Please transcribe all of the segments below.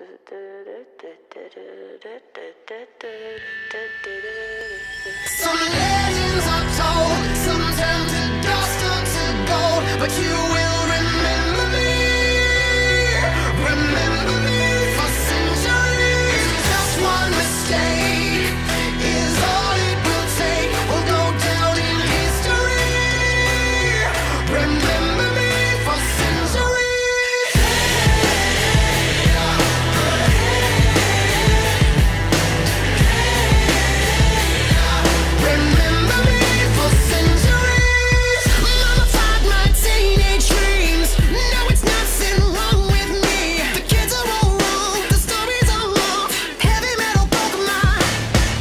Some legends are told, some turn to dust or to gold, but you will remember me for centuries. Just one mistake is all it will take. We'll go down in history. Remember me for centuries. Remember me for centuries. Mama fought my teenage dreams. No, it's nothing wrong with me. The kids are all wrong, the stories are wrong. Heavy metal broke my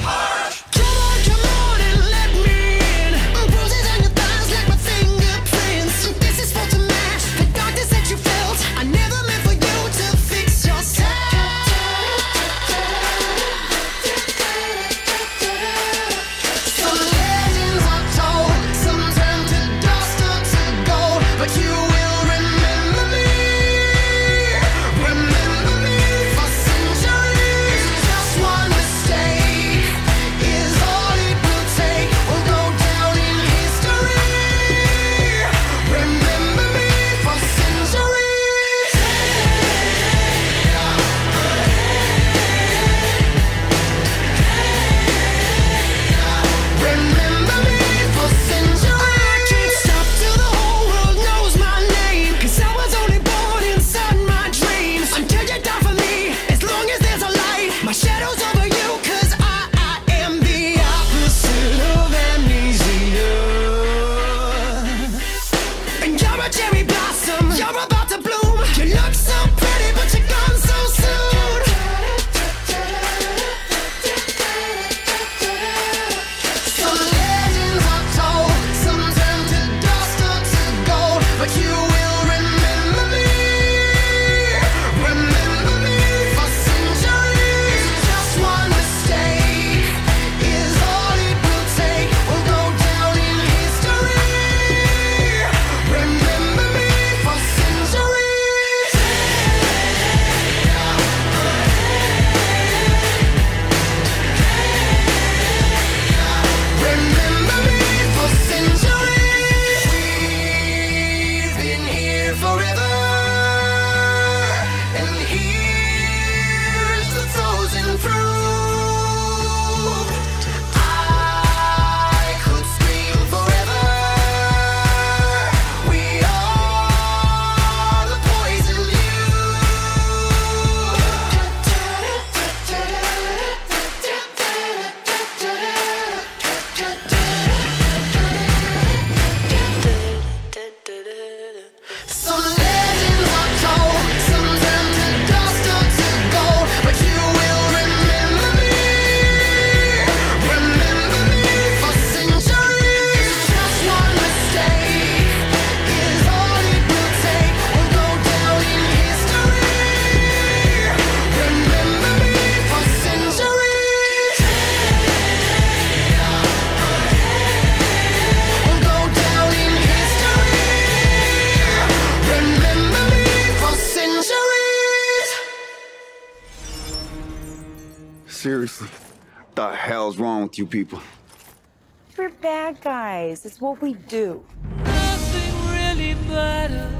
heart. Come on and let me in. Bruises on your thighs like my fingerprints. This is for to match the darkness that you felt. I never meant for you to fix yourself. Some legends are told, some turn to dust or to gold, but you will remember me for centuries. Just one mistake is all it will take. We'll go down in history. Remember me for centuries. Remember me for centuries. I can't stop till the whole world knows my name, 'cause I was only born inside my dreams. Until you die for me, as long as there's a light, my shadow's over you, 'cause I am the opposite of amnesia. And you're a cherry blossom, you're about to bloom. You look so pretty, but you're gone so soon. Some legends are told, some turn to dust or to gold, but you will remember me for centuries. Just one mistake is all it will take. We'll go down in history. Remember me for centuries. Remember me for centuries. We've been here forever, and here's the frozen fruit. I could scream forever. We are the poison Some legends are told, some turn to dust or to gold, but you will remember me for centuries. Just one mistake is all it will take. We'll go down in history. Remember me for centuries. We'll go down in history. Remember me for centuries. Seriously, what the hell's wrong with you people? We're bad guys. It's what we do. Nothing really matters.